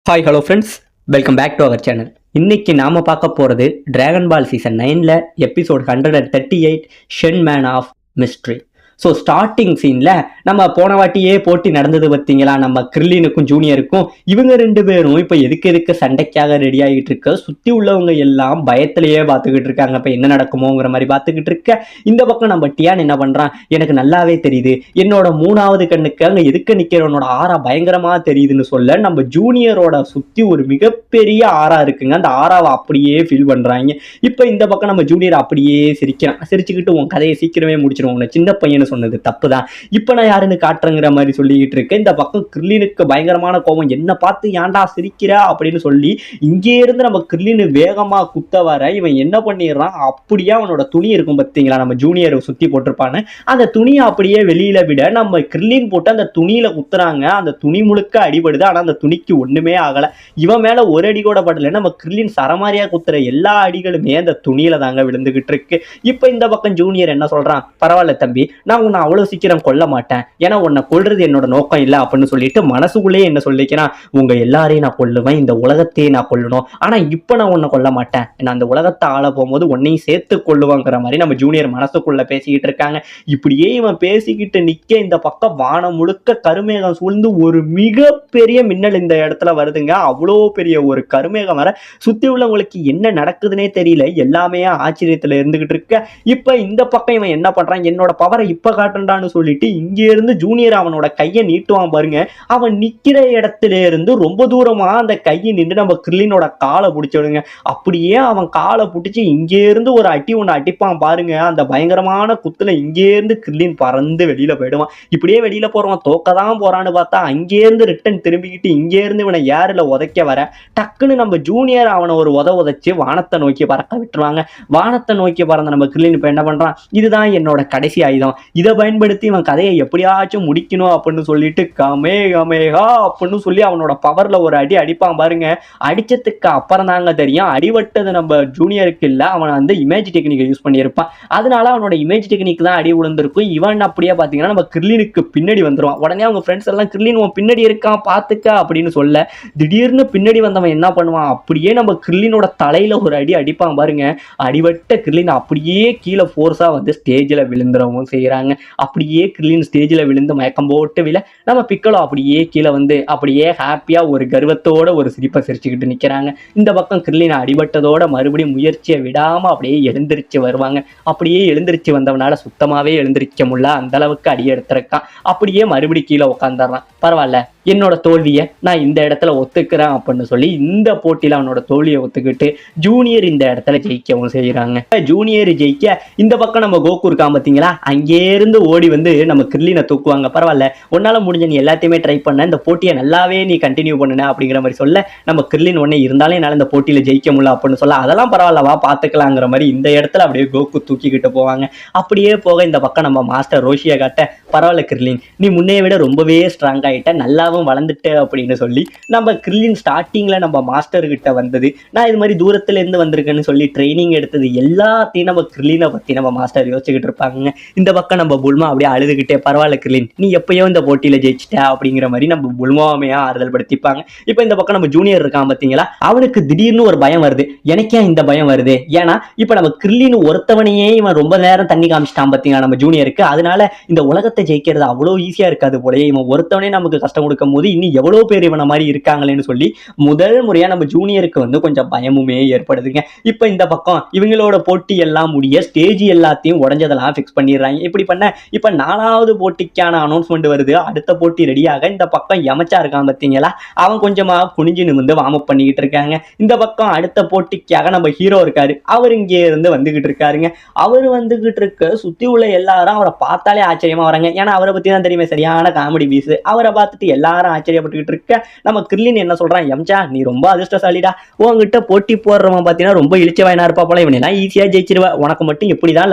Hi hello friends, welcome back to our channel. இன்னைக்கு நாம பார்க்க போகிறது டிராகன் பால் சீசன் 9ல் episode 138 Shen man of mystery. So starting சீனில் நம்ம போன வாட்டியே போட்டி நடந்தது பார்த்தீங்களா, நம்ம கிர்லினுக்கும் ஜூனியருக்கும். இவங்க ரெண்டு பேரும் இப்போ எதுக்கு சண்டைக்காக ரெடி ஆகிட்டு இருக்க, சுற்றி உள்ளவங்க எல்லாம் பயத்திலேயே பார்த்துக்கிட்டு இருக்காங்க. இப்போ என்ன நடக்குமோங்கிற மாதிரி பார்த்துக்கிட்டு இருக்க. இந்த பக்கம் நம்ம டியான் என்ன பண்ணுறான், எனக்கு நல்லாவே தெரியுது, என்னோட மூணாவது கண்ணுக்கு அங்கே எதுக்க நிற்கிறவனோட ஆறா பயங்கரமாக தெரியுதுன்னு சொல்ல, நம்ம ஜூனியரோட சுற்றி ஒரு மிகப்பெரிய ஆறா இருக்குங்க. அந்த ஆறாவை அப்படியே ஃபீல் பண்ணுறாங்க. இப்போ இந்த பக்கம் நம்ம ஜூனியர் அப்படியே சிரிக்கிறான். சிரிச்சுக்கிட்டு உன் கதையை சீக்கிரமே முடிச்சிடும், உன்னை சின்ன பையன் சொன்னது தப்பு தான், இப்ப நான் யாருன்னு காட்டுறேங்கிற மாதிரி சொல்லிட்டு இருக்கேன். இந்த பக்கம் கிர்லினுக்கு பயங்கரமான கோபம், என்ன பார்த்து ஏன்டா சிரிக்கிற அப்படின்னு சொல்லி இங்கே இருந்து நம்ம கிர்லினு வேகமா குத்த வர இவன் என்ன பண்ணிடுறான், அப்படியே அவனோட துணி இருக்கும் பார்த்தீங்களா, நம்ம ஜூனியரை சுத்தி போட்டிருப்பான்னு அந்த துணியை அப்படியே வெளியில விட நம்ம கிர்லின் போட்டு அந்த துணியில குத்துறாங்க. அந்த துணி முழுக்க அடிபடுது, ஆனா அந்த துணிக்கு ஒண்ணுமே ஆகல. இவன் மேல ஒரு அடி கூட படல. நம்ம கிர்லின் சரமாரியா குத்துற எல்லா அடிகளுமே அந்த துணியில தாங்க விழுந்துகிட்டு இருக்கு. இப்ப இந்த பக்கம் ஜூனியர் என்ன சொல்றான், பரவாயில்ல தம்பி, நான் உன்னை அவ்வளவு சீக்கிரம் கொல்ல மாட்டேன், ஏன்னா உன்னை கொல்றது என்னோட நோக்கம் இல்லை அப்படின்னு சொல்லிட்டு மனசுக்குள்ளேயே என்ன சொல்லிக்கிறான், உங்க எல்லாரையும் நான் கொல்லுவேன், இந்த உலகத்தையே நான் கொல்லணும், ஆனா இப்ப நான் உன்னை கொல்ல மாட்டேன், நான் அந்த உலகத்தை ஆள போகும்போது உன்னையும் சேர்த்து கொள்ளுவாங்கிற மாதிரி நம்ம ஜூனியர் மனசுக்குள்ள பேசிக்கிட்டு இருக்காங்க. இப்படியே இவன் பேசிக்கிட்டு நிக்க இந்த பக்கம் வானம் முழுக்க கருமேகம் சூழ்ந்து ஒரு மிகப்பெரிய மின்னல் இந்த இடத்துல வருதுங்க. அவ்வளோ பெரிய ஒரு கருமேகம் வர சுத்தி உள்ளவங்களுக்கு என்ன நடக்குதுன்னே தெரியல, எல்லாமே ஆச்சரியத்துல இருந்துகிட்டு இருக்க. இப்ப இந்த பக்கம் இவன் என்ன பண்றான், என்னோட பவரை இப்ப காட்டுறான்னு சொல்லிட்டு இங்க இருந்து ஜூனியர் அவனோட கையை நீட்டுவான் பாருங்க. அவன் நிக்கிற இடத்துல இருந்து ரொம்ப தூரமா அந்த கையை நின்று நம்ம கிர்லினோட காலை பிடிச்சிடுங்க. அப்படியே அவன் காலை பிடிச்சி இங்கே இருந்து ஒரு அடி ஒன்று அடிப்பான் பாருங்க. அந்த பயங்கரமான குத்துல இங்கே இருந்து கிர்லின் பறந்து வெளியில போயிடுவான். இப்படியே வெளியில போறவன் தோக்கதான் போறான்னு பார்த்தா அங்கே இருந்து ரிட்டன் திரும்பிக்கிட்டு இங்கே இருந்து இவனை ஏர்ல உதைக்க வர டக்குன்னு நம்ம ஜூனியர் அவனை ஒரு உதைச்சு வானத்தை நோக்கி பறக்க விட்டுருவாங்க. வானத்தை நோக்கி பறந்த நம்ம கிர்லின் இப்ப என்ன பண்றான், இதுதான் என்னோட கடைசி ஆயுதம், இதை பயன்படுத்தி இவன் கதையை எப்படியாச்சும் முடிக்கணும் அப்படின்னு சொல்லிட்டு கமேகா அப்படின்னு சொல்லி அவனோட பவர்ல ஒரு அடி அடிப்பான் பாருங்க. அடிச்சதுக்கு அப்புறம் தாங்க தெரியும் அடிபட்டது நம்ம ஜூனியருக்கு இல்ல, அவன் வந்து இமேஜ் டெக்னிக்கை யூஸ் பண்ணியிருப்பான். அதனால அவனோட இமேஜ் டெக்னிக் தான் அடி விழுந்திருக்கும். இவன் அப்படியே பாத்தீங்கன்னா நம்ம கிர்லினுக்கு பின்னாடி வந்துருவான். உடனே அவங்க ஃப்ரெண்ட்ஸ் எல்லாம் கிர்லின் உன் பின்னாடி இருக்கான் பாத்துக்க அப்படின்னு சொல்ல, திடீர்னு பின்னாடி வந்தவன் என்ன பண்ணுவான், அப்படியே நம்ம கிர்லினோட தலையில ஒரு அடி அடிப்பான் பாருங்க. அடிபட்ட கிர்லின் அப்படியே கீழே ஃபோர்ஸா வந்து ஸ்டேஜ்ல விழுந்துறவும் செய்யறாங்க. அப்படியே கிர்லின் ஸ்டேஜில் விழுந்து மயக்கம் போட்டு விழ நம்ம பிக்கலோ அப்படியே கீழே வந்து அப்படியே ஹாப்பியா ஒரு கர்வத்தோட ஒரு சிரிப்பை சிரிச்சுக்கிட்டு நிற்கிறாங்க. இந்த பக்கம் கிர்லின் அடிபட்டதோட மறுபடியும் முயற்சியை விடாம அப்படியே எழுந்திருச்சு வருவாங்க. அப்படியே எழுந்திருச்சு வந்தவனால சுத்தமாவே எழுந்திருக்க முடியல, அந்த அளவுக்கு அடி எடுத்திருக்கான். அப்படியே மறுபடியும் கீழே உட்காந்துடுறான். பரவாயில்ல, என்னோட தோல்வியை நான் இந்த இடத்துல ஒத்துக்கிறேன் அப்படின்னு சொல்லி இந்த போட்டியில அவனோட தோல்வியை ஒத்துக்கிட்டு ஜூனியர் இந்த இடத்துல ஜெயிக்கவும் செய்யறாங்க. ஜூனியர் ஜெயிக்க இந்த பக்கம் நம்ம கோகு இருக்கான் பார்த்தீங்களா, அங்கே இருந்து ஓடி வந்து நம்ம கிர்லினை தூக்குவாங்க. பரவாயில்ல, உன்னால முடிஞ்ச நீ எல்லாத்தையுமே ட்ரை பண்ண, இந்த போட்டியை நல்லாவே நீ கண்டினியூ பண்ணுன அப்படிங்கிற மாதிரி சொல்ல, நம்ம கிர்லின் ஒன்னே இருந்தாலும் என்னால் இந்த போட்டியில ஜெயிக்க முடியல அப்படின்னு சொல்ல, அதெல்லாம் பரவாயில்லவா பார்த்துக்கலாங்கிற மாதிரி இந்த இடத்துல அப்படியே கோகு தூக்கிக்கிட்டு போவாங்க. அப்படியே போக இந்த பக்கம் நம்ம மாஸ்டர் ரோஷியை காட்ட, பரவாயில்ல கிர்லின், நீ முன்னைய விட ரொம்பவே ஸ்ட்ராங் ஆகிட்ட, நல்லாவும் வளர்ந்துட்ட அப்படின்னு சொல்லி நம்ம கிர்லின் ஸ்டார்டிங்ல நம்ம மாஸ்டர் கிட்ட வந்தது, நான் இது மாதிரி தூரத்துல இருந்து வந்திருக்கேன்னு சொல்லி ட்ரைனிங் எடுத்தது எல்லாத்தையும் நம்ம கிர்லினை பத்தி நம்ம மாஸ்டர் யோசிச்சுக்கிட்டு இருப்பாங்க. இந்த பக்கம் நம்ம புல்மா அப்படியே அழுதுகிட்டே, பரவாயில்ல கிர்லின், நீ எப்பயோ இந்த போட்டியில ஜெயிச்சிட்ட அப்படிங்கிற மாதிரி நம்ம புல்மாவையா ஆறுதல் படுத்திப்பாங்க. இப்போ இந்த பக்கம் நம்ம ஜூனியர் இருக்கான் பார்த்தீங்களா, அவனுக்கு திடீர்னு ஒரு பயம் வருது. எனக்கே இந்த பயம் வருது, ஏன்னா இப்போ நம்ம கிர்லின் ஒருத்தவனையே இவன் ரொம்ப நேரம் தண்ணி காமிச்சிட்டான் பார்த்தீங்களா நம்ம ஜூனியருக்கு, அதனால இந்த உலகத்தை ஜெயிக்கிறது அவ்வளோ ஈஸியா இருக்காது போலயே, இவன் ஒருத்தவனே நமக்கு கஷ்டம் கொடுக்கும் போது இன்னும் எவ்வளவு பேர் இவன மாதிரி இருக்காங்களேன்னு சொல்லி முதல் முறையா நம்ம ஜூனியருக்கு வந்து கொஞ்சம் பயமுமே ஏற்படுதுங்க. இப்போ இந்த பக்கம் இவங்களோட போட்டி எல்லாம் முடிய ஸ்டேஜ் எல்லாத்தையும் உடஞ்சதெல்லாம் ஃபிக்ஸ் பண்ணிடுறாங்க. இப்படி பண்ண இப்போ 4வது போட்டிக்கான அனௌன்ஸ்மெண்ட் வருது. அடுத்த போட்டி ரெடியாக இந்த பக்கம் யமச்சா இருக்கான் பார்த்தீங்களா, அவன் கொஞ்சமா குனிஞ்சு நிமிந்து வார்ம் அப் பண்ணிக்கிட்டு இருக்காங்க. இந்த பக்கம் அடுத்த போட்டிக்காக நம்ம ஹீரோ இருக்காரு, அவர் இங்கே இருந்து வந்துகிட்டு இருக்காருங்க. அவர் வந்துகிட்டு இருக்க சுத்தி உள்ள எல்லாரும் அவரை பார்த்தாலே ஆச்சரியமா வராங்க. ஏன்னா அவரை பத்தி தான் தெரியுமே, சரியான காமெடி பீஸ். அவரை பார்த்துட்டு எல்லாரும் ஆச்சரியப்பட்டுக்கிட்டு இருக்க நம்ம கிர்லின் என்ன சொல்றான், எம்ஜா நீ ரொம்ப அதிர்ஷ்டசாலிடா, உங்ககிட்ட போட்டி போடுறவன் பார்த்தீங்கன்னா ரொம்ப இழிச்சவாயனா இருப்பா போல, இவனெல்லாம் ஈஸியா ஜெயிச்சிருவா, உனக்கு மட்டும் எப்படிதான்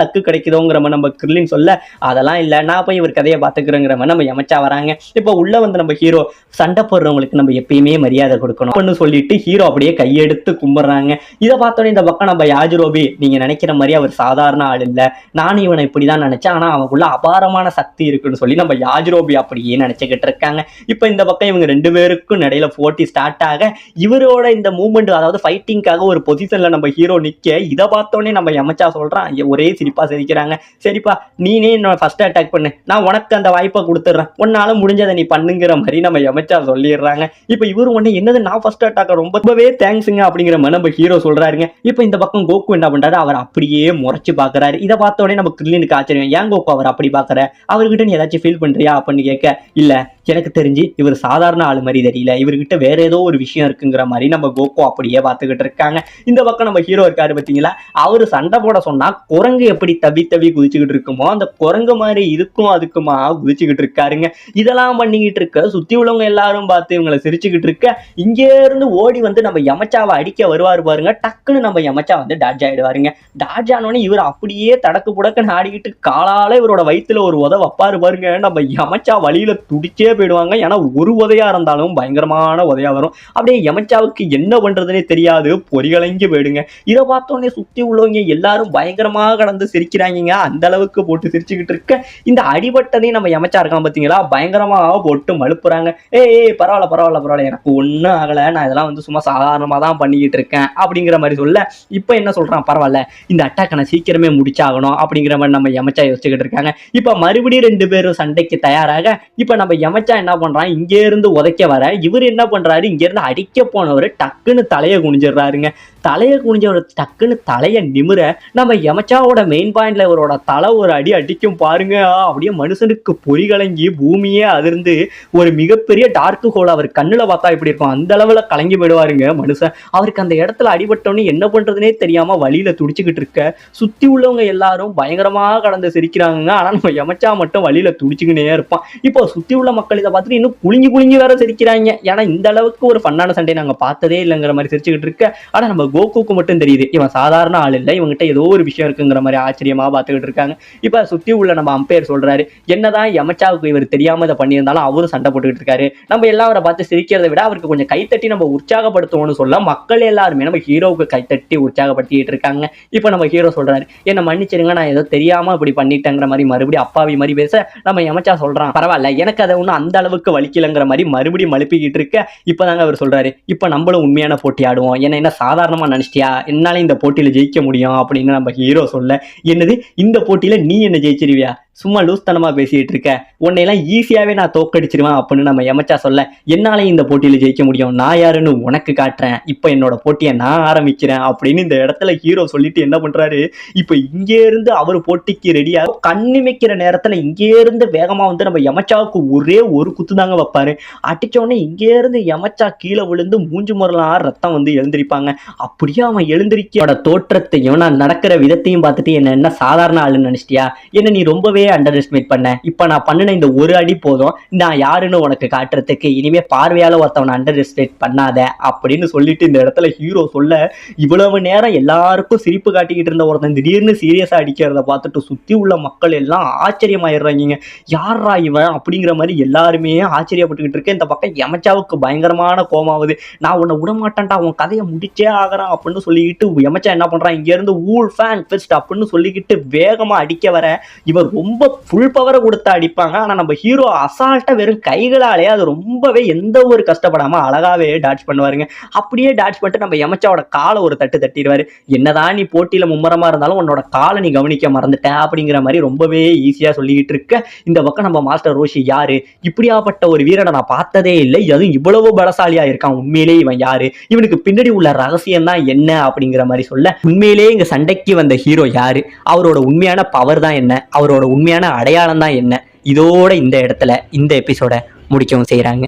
லக்கு கிடைக்குதோங்கிற நம்ம கிர்லின் சொல்ல, அதெல்லாம் இல்லை, நான் போய் இவர் கதையை பார்த்துக்கிறேங்கிற மாதிரி நம்ம யமச்சா வராங்க. இப்போ உள்ள வந்து நம்ம ஹீரோ சண்டை போடுறவங்களுக்கு நம்ம எப்பயுமே மரியாதை கொடுக்கணும் அப்படின்னு சொல்லிட்டு ஹீரோ அப்படியே கையெடுத்து கும்பிடுறாங்க. இதை பார்த்தோன்னே இந்த பக்கம் நம்ம யாஜிரோபி, நீங்க நினைக்கிற மாதிரி அவர் சாதாரண ஆள் இல்லை, நானும் இவனை இப்படிதான் நினைச்சேன், ஆனா அவனுக்குள்ள அபாரமான சக்தி இருக்குன்னு சொல்லி நம்ம யாஜிரோபி அப்படியே நினைச்சுக்கிட்டு இருக்காங்க. இப்போ இந்த பக்கம் இவங்க 2 பேருக்கும் இடையில போட்டி ஸ்டார்ட் ஆக இவரோட இந்த மூவ்மெண்ட், அதாவது ஃபைட்டிங்காக ஒரு பொசிஷன்ல நம்ம ஹீரோ நிக்க, இதை பார்த்தோன்னே நம்ம யமச்சா சொல்றான். ஒரே சிரிப்பா சிரிக்கிறாங்க. சரிப்பா, நீனே என்னோட ஃபர்ஸ்ட் அட்டாக் பண்ணு, நான் உனக்கு அந்த வாய்ப்பை கொடுத்துட்றேன், உன்னால முடிஞ்சதை நீ பண்ணுங்கிற மாதிரி நம்ம யமச்சா சொல்லிடுறாங்க. இப்போ இவரு உடனே என்னது நான் ஃபர்ஸ்ட் அட்டாக், ரொம்பவே தேங்க்ஸுங்க அப்படிங்கிற மாதிரி நம்ம ஹீரோ சொல்றாருங்க. இப்போ இந்த பக்கம் கோகு என்ன பண்றாரு, அவர் அப்படியே முறைச்சு பாக்குறாரு. இதை பார்த்தோடனே நம்ம கிரில்லினுக்கு ஆச்சரியம். ஏன் கோகு அவர் அப்படி பாக்குற, அவர்கிட்ட நீ ஏதாச்சும் ஃபீல் பண்றியா அப்படின்னு கேட்க, இல்ல எனக்கு தெரிஞ்சு இவர் சாதாரண ஆளு மாதிரி தெரியல, இவர்கிட்ட வேற ஏதோ ஒரு விஷயம் இருக்குங்கிற மாதிரி நம்ம கோகு அப்படியே பார்த்துக்கிட்டு இருக்காங்க. இந்த பக்கம் நம்ம ஹீரோ இருக்காரு பார்த்தீங்களா, அவரு சண்டை போட சொன்னா குரங்கு எப்படி தவி தவி குதிச்சுக்கிட்டு இருக்குமோ அந்த குரங்கு மாதிரி இதுக்கும் அதுக்குமா குதிச்சுக்கிட்டு இருக்காருங்க. இதெல்லாம் பண்ணிக்கிட்டு இருக்க சுத்தி உள்ளவங்க எல்லாரும் பார்த்து இவங்களை சிரிச்சுக்கிட்டு இருக்க, இங்கே இருந்து ஓடி வந்து நம்ம யமச்சாவை அடிக்க வருவாரு பாருங்க. டக்குன்னு நம்ம யமச்சா வந்து டாட்ஜ் ஆயிடுவாருங்க. டாட்ஜ் ஆனோடனே இவர் அப்படியே தடக்கு புடக்குன்னு ஆடிக்கிட்டு காலால இவரோட வயிற்றுல ஒரு உதை வைப்பாரு பாருங்க. நம்ம யமச்சா வழியில துடிச்சே போயிடுவாங்க. ஏன்னா ஒரு உதையா இருந்தாலும் பயங்கரமான உதையா வரும். அப்படியே யமச்சாவுக்கு என்ன பண்றதுன்னே தெரியாது, பொறிகளைஞ்சு போயிடுங்க. இதை பார்த்தோன்னே சுத்தி உள்ளவங்க எல்லாரும் பயங்கரமாக கடந்து சிரிக்கிறாங்க. அந்த அளவுக்கு போட்டு சிரிச்சுக்கிட்டு இருக்க, இந்த அடிபட்டதையும் நம்ம யமச்சா இருக்கான் பார்த்தீங்களா, பயங்கரமாக போட்டு மழுப்புறாங்க. ஏய் பரவாயில்ல பரவாயில்ல பரவாயில்ல, எனக்கு ஒன்றும் ஆகலை, நான் இதெல்லாம் வந்து சும்மா சாதாரணமாக தான் பண்ணிக்கிட்டு இருக்கேன் அப்படிங்கிற மாதிரி சொல்ல, இப்போ என்ன சொல்றான், பரவாயில்ல இந்த அட்டாக்கை நான் சீக்கிரமே முடிச்சாகணும் அப்படிங்கிற மாதிரி நம்ம யமச்சா யோசிச்சுக்கிட்டு இருக்காங்க. இப்போ மறுபடியும் 2 பேரும் சண்டைக்கு தயாராக, இப்போ நம்ம யமச்சா என்ன பண்றான், இங்கே இருந்து உதைக்க வர இவர் என்ன பண்றாரு, இங்க இருந்து அடிக்க போனவர் டக்குன்னு தலையை குனிஞ்சிடுறாருங்க. தலையை குனிஞ்சவர் டக்குன்னு தலையை நிமிர, நம்ம யமச்சாவோட மெயின் பாயிண்ட்ல இவரோட தலை ஒரு அடி அடிக்கும் பாருங்க. அப்படியே மனுஷனுக்கு பொறிகலங்கி பூமியே அதிர்ந்து ஒரு மிகப்பெரிய டார்க் ஹோல் அவர் கண்ணுல பார்த்தா இப்படி இருக்கும், அந்த அளவுல கலங்கி போயிடுவாருங்க மனுஷன். அவருக்கு அந்த இடத்துல அடிபட்டோன்னு என்ன பண்றதுனே தெரியாம வழியில துடிச்சுக்கிட்டு இருக்க, சுத்தி உள்ளவங்க எல்லாரும் பயங்கரமாக கடந்து சிரிக்கிறாங்க. ஆனா நம்ம யமச்சா மட்டும் வழியில துடிச்சுக்கினே இருப்பான். இப்போ சுத்தி உள்ள மக்கள் இதை பார்த்துட்டு இன்னும் குலுங்கி குலுங்கி வேற சிரிக்கிறாங்க. ஏன்னா இந்த அளவுக்கு ஒரு ஃபன்னான சண்டை நாங்க பார்த்ததே இல்லைங்கிற மாதிரி சிரிச்சுக்கிட்டு இருக்க, ஆனா நம்ம கோகுக்கு மட்டும் தெரியுது இவன் சாதாரண ஆள் இல்லை, இவங்ககிட்ட ஏதோ ஒரு விஷயம் இருக்குங்கிற மாதிரி ஆச்சரியமா பார்த்துக்கிட்டு இருக்காங்க. இப்ப சுத்தி உள்ள நம்ம அம்பையர் சொல்றாரு, என்னதான் யமச்சாவுக்கு இவர் தெரியாம இதை பண்ணியிருந்தாலும் அவரும் சண்டை போட்டுக்கிட்டு இருக்காரு, நம்ம எல்லாம் அவரை பார்த்து சிரிக்கிறதை விட அவருக்கு கொஞ்சம் கைத்தட்டி நம்ம உற்சாகப்படுத்துவோம்னு சொல்ல, மக்கள் எல்லாருமே நம்ம ஹீரோவுக்கு கைத்தட்டி உற்சாகப்படுத்திட்டு இருக்காங்க. இப்ப நம்ம ஹீரோ சொல்றாரு, என்ன மன்னிச்சிருங்க, நான் ஏதோ தெரியாம இப்படி பண்ணிட்டேங்கிற மாதிரி மறுபடியும் அப்பாவி மாதிரி பேச, நம்ம யமச்சா சொல்றான், பரவாயில்ல எனக்கு அதை ஒன்றும் அந்த அளவுக்கு வலிக்கலைங்கிற மாதிரி மறுபடியும் மழுப்பிக்கிட்டு இருக்க, இப்பதாங்க அவர் சொல்றாரு, இப்ப நம்மளும் உண்மையான போட்டி ஆடுவோம், என்ன சாதாரணமா நினைச்சிட்டியா, என்னால இந்த போட்டியில ஜெயிக்க முடியும் அப்படின்னு நம்ம ஹீரோ சொல்ல, என்னது இந்த போட்டியில நீ என்ன ஜெயிச்சிருவியா, சும்மா லூஸ்தனமா பேசிட்டு இருக்க, உன்னையெல்லாம் ஈஸியாவே நான் தோக்கடிச்சிருவேன் அப்படின்னு நம்ம யமச்சா சொல்ல, என்னாலையும் இந்த போட்டியில ஜெயிக்க முடியும், நான் யாருன்னு உனக்கு காட்டுறேன், இப்ப என்னோட போட்டியை நான் ஆரம்பிக்கிறேன் அப்படின்னு இந்த இடத்துல ஹீரோ சொல்லிட்டு என்ன பண்றாரு, இப்ப இங்கே இருந்து அவர் போட்டிக்கு ரெடியா கண்ணிமைக்கிற நேரத்துல இங்கே இருந்து வேகமா வந்து நம்ம யமச்சாவுக்கு ஒரே ஒரு குத்து தாங்க வைப்பாரு. அடிச்சோடனே இங்கே இருந்து யமச்சா கீழே விழுந்து மூஞ்சு முறலாம் ரத்தம் வந்து எழுந்திருப்பாங்க. அப்படியே அவன் எழுந்திருக்கோட தோற்றத்தையும் நான் நடக்கிற விதத்தையும் பார்த்துட்டு என்ன சாதாரண ஆளுன்னு நினைச்சிட்டியா, என்ன நீ ரொம்பவே அண்டர் எஸ்டிமேட் பண்ண, இப்ப நான் பண்ணின இந்த ஒரு அடி போதும் நான் யாருன்னு உனக்கு காட்டுறதுக்கு, இனிமே பார்வையால ஒருத்தவனை அண்டர் எஸ்டிமேட் பண்ணாத அப்படின்னு சொல்லிட்டு இந்த இடத்துல ஹீரோ சொல்ல, இவ்வளவு நேரம் எல்லாருக்கும் சிரிப்பு காட்டிக்கிட்டு இருந்த ஒருத்தன் திடீர்னு சீரியஸா அடிக்கிறத பார்த்துட்டு சுத்தி உள்ள மக்கள் எல்லாம் ஆச்சரியமாயிடுறாங்க. யாரா இவன் அப்படிங்கிற மாதிரி எல்லாருமே ஆச்சரியப்பட்டுக்கிட்டு இருக்கேன். இந்த பக்கம் யமச்சாவுக்கு பயங்கரமான கோமாவது, நான் உன்னை விடமாட்டேன்டா, உன் கதையை முடிச்சே ஆகிறான் அப்படின்னு சொல்லிக்கிட்டு யமச்சா என்ன பண்றான், இங்க இருந்து ஊல் ஃபேன் ஃபெஸ்ட் அப்படின்னு சொல்லிக்கிட்டு வேகமா அடிக்க வர, இவர் ரொம்ப ஃபுல் பவரை கொடுத்து அடிப்பாங்க. ஆனா நம்ம ஹீரோ அசால்ட்டா வெறும் கைகளாலே அது ரொம்பவே எந்த ஒரு கஷ்டப்படாம அழகாவே டாட்ச் பண்ணுவாருங்க. அப்படியே டாட்ச் பண்ணிட்டு நம்ம யமச்சாவோட காலை ஒரு தட்டு தட்டிடுவாரு. என்னதான் நீ போட்டியில மும்முரமா இருந்தாலும் உன்னோட காலை நீ கவனிக்க மறந்துட்ட அப்படிங்கிற மாதிரி ரொம்பவே ஈஸியா சொல்லிக்கிட்டு இருக்க, இந்த பக்கம் நம்ம மாஸ்டர் ரோஷி யாரு, இப்படியாப்பட்ட ஒரு வீரனை நான் பார்த்ததே இல்லை, அதுவும் இவ்வளவு பலசாலியா இருக்கான், உண்மையிலே இவன் யாரு, இவனுக்கு பின்னாடி உள்ள ரகசியம் தான் என்ன அப்படிங்கிற மாதிரி சொல்ல, உண்மையிலே இங்க சண்டைக்கு வந்த ஹீரோ யாரு, அவரோட உண்மையான பவர் தான் என்ன, அவரோட உண்மையான அடையாளம் தான் என்ன, இதோட இந்த இடத்துல இந்த எபிசோட முடிக்கவும் செய்யறாங்க.